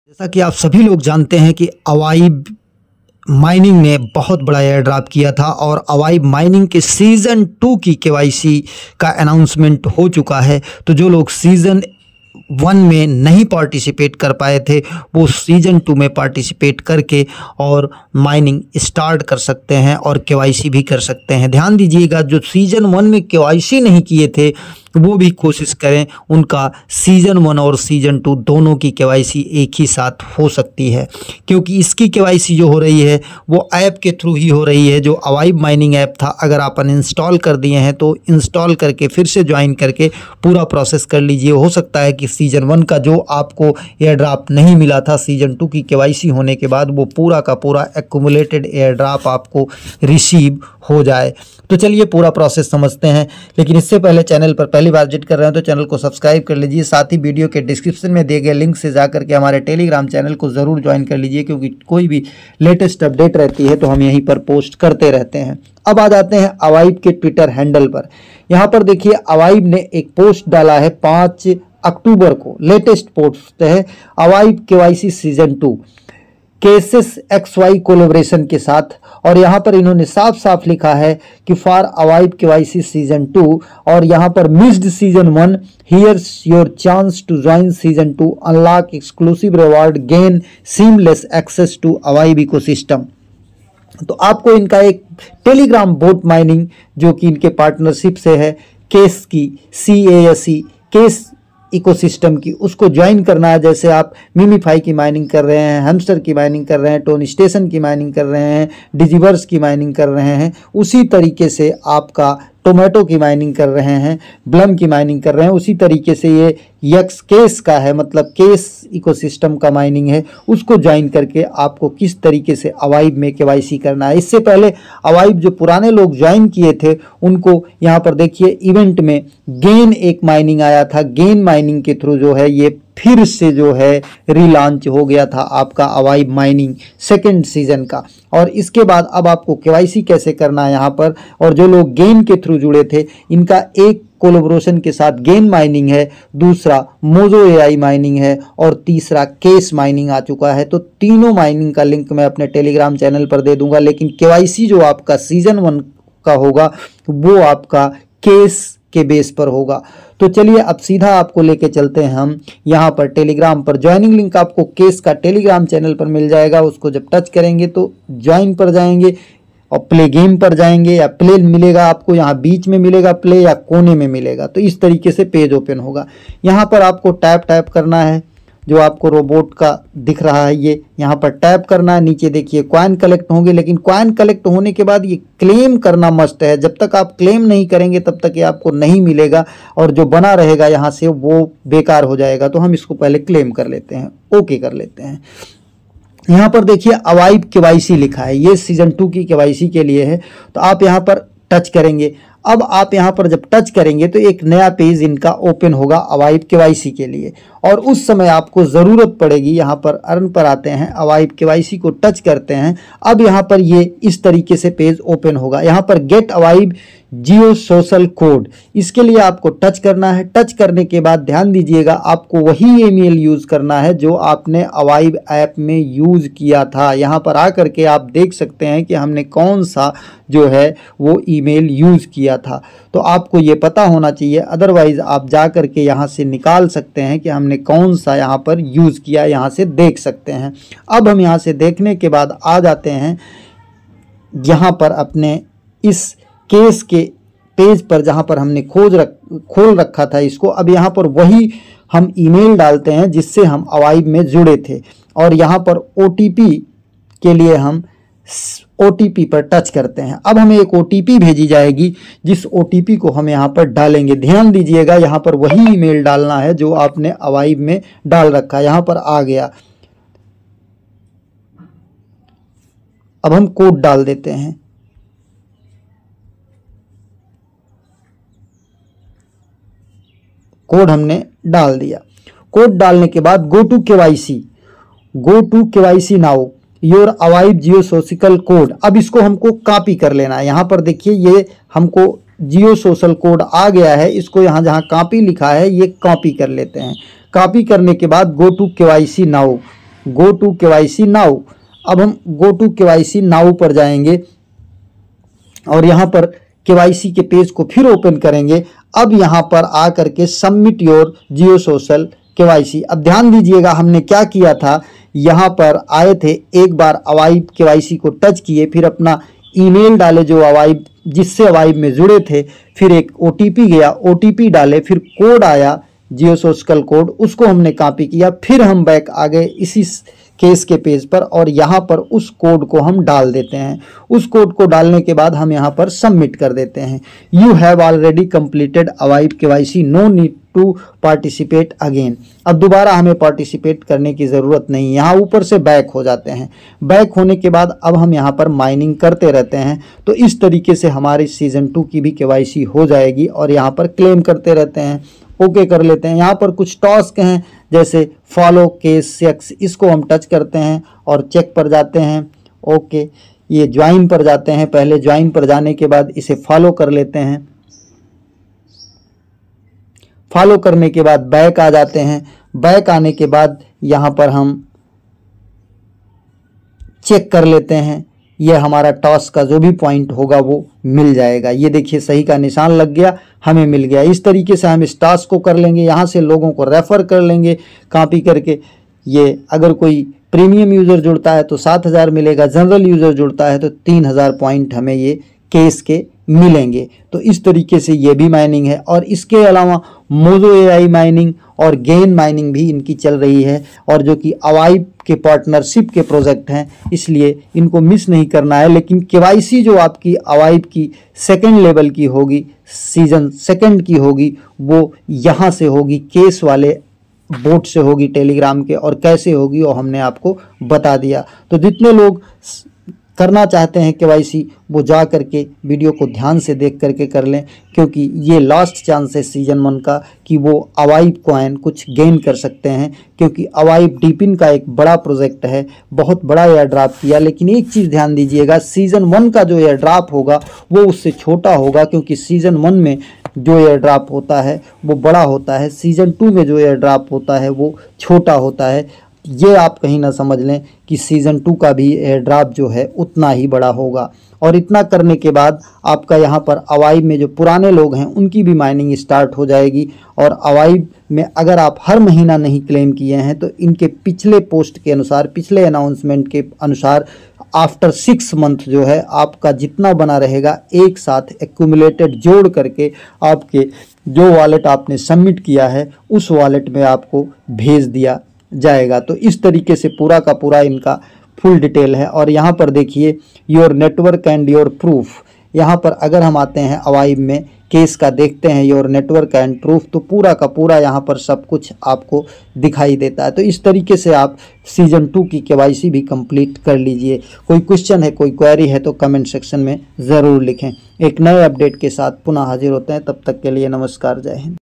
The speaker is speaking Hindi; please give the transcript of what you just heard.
जैसा कि आप सभी लोग जानते हैं कि अवाइब माइनिंग ने बहुत बड़ा एयर ड्रॉप किया था और अवाइब माइनिंग के सीज़न 2 की केवाईसी का अनाउंसमेंट हो चुका है। तो जो लोग सीज़न 1 में नहीं पार्टिसिपेट कर पाए थे वो सीज़न 2 में पार्टिसिपेट करके और माइनिंग स्टार्ट कर सकते हैं और केवाईसी भी कर सकते हैं। ध्यान दीजिएगा, जो सीज़न 1 में केवाईसी नहीं किए थे वो भी कोशिश करें, उनका सीज़न 1 और सीज़न 2 दोनों की केवाईसी एक ही साथ हो सकती है, क्योंकि इसकी केवाईसी जो हो रही है वो ऐप के थ्रू ही हो रही है। जो अवाइब माइनिंग ऐप था, अगर आप अनइंस्टॉल कर दिए हैं तो इंस्टॉल करके फिर से ज्वाइन करके पूरा प्रोसेस कर लीजिए। हो सकता है कि सीज़न 1 का जो आपको एयर ड्रॉप नहीं मिला था, सीज़न 2 की केवाईसी होने के बाद वो पूरा का पूरा एक्यूमुलेटेड एयर ड्रॉप आपको रिसीव हो जाए। तो चलिए पूरा प्रोसेस समझते हैं, लेकिन इससे पहले चैनल पर पहली बार विजिट कर रहे हैं तो चैनल को सब्सक्राइब कर लीजिए। साथ ही वीडियो के डिस्क्रिप्शन में दिए गए लिंक से जाकर के हमारे टेलीग्राम चैनल को ज़रूर ज्वाइन कर लीजिए, क्योंकि कोई भी लेटेस्ट अपडेट रहती है तो हम यहीं पर पोस्ट करते रहते हैं। अब आ जाते हैं अवाइब के ट्विटर हैंडल पर। यहाँ पर देखिए, अवाइब ने एक पोस्ट डाला है 5 अक्टूबर को, लेटेस्ट पोस्ट है Avibe KYC season 2 cases XY collaboration के साथ, और यहाँ पर इन्होंने साफ साफ लिखा है कि फॉर अवाइब केवाईसी सीजन 2, और यहाँ पर missed season 1, here's your chance to join season 2, unlock exclusive reward, gain seamless access to Avibe ecosystem. तो आपको इनका एक टेलीग्राम बोट माइनिंग जो कि इनके पार्टनरशिप से है, केस की CASE केस इकोसिस्टम की, उसको ज्वाइन करना है। जैसे आप मिमीफाई की माइनिंग कर रहे हैं, हैमस्टर की माइनिंग कर रहे हैं, टोन स्टेशन की माइनिंग कर रहे हैं, डिजिवर्स की माइनिंग कर रहे हैं, उसी तरीके से आपका टोमेटो की माइनिंग कर रहे हैं, ब्लम की माइनिंग कर रहे हैं, उसी तरीके से ये यक्स केस का है, मतलब केस इकोसिस्टम का माइनिंग है, उसको ज्वाइन करके आपको किस तरीके से अवाइब में केवाईसी करना है। इससे पहले अवाइब जो पुराने लोग ज्वाइन किए थे उनको यहाँ पर देखिए इवेंट में गेन एक माइनिंग आया था, गेन माइनिंग के थ्रू जो है ये फिर से जो है रीलॉन्च हो गया था आपका अवाइब माइनिंग सेकंड सीजन का। और इसके बाद अब आपको केवाईसी कैसे करना है यहाँ पर, और जो लोग गेन के थ्रू जुड़े थे इनका एक कोलैबोरेशन के साथ गेन माइनिंग है, दूसरा मोजो AI माइनिंग है और तीसरा केस माइनिंग आ चुका है। तो तीनों माइनिंग का लिंक मैं अपने टेलीग्राम चैनल पर दे दूंगा, लेकिन केवाईसी जो आपका सीजन 1 का होगा वो आपका केस के बेस पर होगा। तो चलिए अब सीधा आपको लेके चलते हैं हम यहाँ पर टेलीग्राम पर। ज्वाइनिंग लिंक आपको केस का टेलीग्राम चैनल पर मिल जाएगा, उसको जब टच करेंगे तो ज्वाइन पर जाएंगे और प्ले गेम पर जाएंगे, या प्ले मिलेगा आपको यहाँ बीच में मिलेगा प्ले या कोने में मिलेगा। तो इस तरीके से पेज ओपन होगा। यहाँ पर आपको टैप करना है, जो आपको रोबोट का दिख रहा है ये यहाँ पर टैप करना है। नीचे देखिए कॉइन कलेक्ट होंगे, लेकिन कॉइन कलेक्ट होने के बाद ये क्लेम करना मस्ट है। जब तक आप क्लेम नहीं करेंगे तब तक ये आपको नहीं मिलेगा, और जो बना रहेगा यहाँ से वो बेकार हो जाएगा। तो हम इसको पहले क्लेम कर लेते हैं, ओके कर लेते हैं। यहाँ पर देखिए अवाइब केवाईसी लिखा है, ये सीजन 2 की केवाईसी के लिए है। तो आप यहाँ पर टच करेंगे। अब आप यहाँ पर जब टच करेंगे तो एक नया पेज इनका ओपन होगा अवाइब केवाईसी के लिए, और उस समय आपको ज़रूरत पड़ेगी, यहाँ पर अर्न पर आते हैं, अवाइब केवाईसी को टच करते हैं। अब यहाँ पर ये इस तरीके से पेज ओपन होगा। यहाँ पर गेट अवाइब जियो सोशल कोड, इसके लिए आपको टच करना है। टच करने के बाद ध्यान दीजिएगा, आपको वही ईमेल यूज़ करना है जो आपने अवाइब ऐप में यूज़ किया था। यहाँ पर आकर के आप देख सकते हैं कि हमने कौन सा जो है वो ईमेल यूज़ किया था। तो आपको ये पता होना चाहिए, अदरवाइज़ आप जा कर के यहाँ से निकाल सकते हैं कि हमने कौन सा यहाँ पर यूज़ किया, यहाँ से देख सकते हैं। अब हम यहाँ से देखने के बाद आ जाते हैं यहाँ पर अपने इस केस के पेज पर, जहाँ पर हमने खोल रखा था इसको। अब यहाँ पर वही हम ईमेल डालते हैं जिससे हम अवाइब में जुड़े थे, और यहाँ पर OTP के लिए हम OTP पर टच करते हैं। अब हमें एक OTP भेजी जाएगी, जिस OTP को हम यहाँ पर डालेंगे। ध्यान दीजिएगा, यहाँ पर वही ईमेल डालना है जो आपने अवाइब में डाल रखा है। यहाँ पर आ गया। अब हम कोड डाल देते हैं। कोड हमने डाल दिया। कोड डालने के बाद go to KYC now your Avibe geo social code. अब इसको हमको कॉपी कर लेना है। यहाँ पर देखिए ये हमको जियो सोशल कोड आ गया है, इसको यहाँ जहाँ कॉपी लिखा है ये कॉपी कर लेते हैं। कॉपी करने के बाद go to KYC now, go to KYC now. अब हम गो टू केवाईसी नाउ पर जाएंगे और यहाँ पर केवाईसी के पेज को फिर ओपन करेंगे। अब यहाँ पर आकर के submit your Jio social KYC. अब ध्यान दीजिएगा हमने क्या किया था, यहाँ पर आए थे, एक बार अवाइब केवाईसी को टच किए, फिर अपना ईमेल डाले जो अवाइब जिससे अवाइब में जुड़े थे, फिर एक ओटीपी गया, ओटीपी डाले, फिर कोड आया जियो सोशल कोड, उसको हमने कॉपी किया, फिर हम बैक आ गए इसी केस के पेज पर और यहाँ पर उस कोड को हम डाल देते हैं। उस कोड को डालने के बाद हम यहाँ पर सबमिट कर देते हैं। You have already completed a vibe KYC, no need to participate again. अब दोबारा हमें पार्टिसिपेट करने की ज़रूरत नहीं, यहाँ ऊपर से बैक हो जाते हैं। बैक होने के बाद अब हम यहाँ पर माइनिंग करते रहते हैं। तो इस तरीके से हमारी सीज़न 2 की भी केवाईसी हो जाएगी और यहाँ पर क्लेम करते रहते हैं। ओके कर लेते हैं। यहाँ पर कुछ टास्क हैं जैसे फॉलो केस चेक्स, इसको हम टच करते हैं और चेक पर जाते हैं। ओके, ये ज्वाइन पर जाते हैं, पहले ज्वाइन पर जाने के बाद इसे फॉलो कर लेते हैं। फॉलो करने के बाद बैक आ जाते हैं। बैक आने के बाद यहाँ पर हम चेक कर लेते हैं, ये हमारा टास्क का जो भी पॉइंट होगा वो मिल जाएगा। ये देखिए सही का निशान लग गया, हमें मिल गया। इस तरीके से हम इस टास्क को कर लेंगे, यहाँ से लोगों को रेफ़र कर लेंगे कॉपी करके। ये अगर कोई प्रीमियम यूज़र जुड़ता है तो 7000 मिलेगा, जनरल यूज़र जुड़ता है तो 3000 पॉइंट हमें ये केस के मिलेंगे। तो इस तरीके से ये भी माइनिंग है। और इसके अलावा मोजो एआई माइनिंग और गेन माइनिंग भी इनकी चल रही है, और जो कि अवाइब के पार्टनरशिप के प्रोजेक्ट हैं, इसलिए इनको मिस नहीं करना है। लेकिन केवाईसी जो आपकी अवाइब की सेकंड लेवल की होगी, सीज़न 2 की होगी, वो यहाँ से होगी, केस वाले बोट से होगी टेलीग्राम के, और कैसे होगी वो हमने आपको बता दिया। तो जितने लोग करना चाहते हैं केवाईसी वो जा करके वीडियो को ध्यान से देख करके कर लें, क्योंकि ये लास्ट चांस है सीज़न 1 का कि वो अवाइब कॉइन कुछ गेन कर सकते हैं। क्योंकि अवाइब डीपिन का एक बड़ा प्रोजेक्ट है, बहुत बड़ा एयर ड्रॉप किया। लेकिन एक चीज़ ध्यान दीजिएगा, सीज़न 1 का जो एयर ड्रॉप होगा वो उससे छोटा होगा, क्योंकि सीज़न 1 में जो एयर ड्रॉप होता है वो बड़ा होता है, सीज़न 2 में जो एयर ड्रॉप होता है वो छोटा होता है। ये आप कहीं ना समझ लें कि सीज़न 2 का भी एयर ड्रॉप जो है उतना ही बड़ा होगा। और इतना करने के बाद आपका यहाँ पर अवाइब में जो पुराने लोग हैं उनकी भी माइनिंग स्टार्ट हो जाएगी। और अवाइब में अगर आप हर महीना नहीं क्लेम किए हैं तो इनके पिछले पोस्ट के अनुसार, पिछले अनाउंसमेंट के अनुसार, आफ्टर 6 मंथ जो है आपका जितना बना रहेगा एक साथ एक्यूमुलेटेड जोड़ करके आपके जो वॉलेट आपने सबमिट किया है उस वॉलेट में आपको भेज दिया जाएगा। तो इस तरीके से पूरा का पूरा इनका फुल डिटेल है। और यहाँ पर देखिए your network and your proof, यहाँ पर अगर हम आते हैं अवाइब में केस का देखते हैं योर नेटवर्क एंड प्रूफ, तो पूरा का पूरा यहाँ पर सब कुछ आपको दिखाई देता है। तो इस तरीके से आप सीज़न 2 की केवाईसी भी कंप्लीट कर लीजिए। कोई क्वेश्चन है, कोई क्वेरी है तो कमेंट सेक्शन में ज़रूर लिखें। एक नए अपडेट के साथ पुनः हाजिर होते हैं, तब तक के लिए नमस्कार, जय हिंद।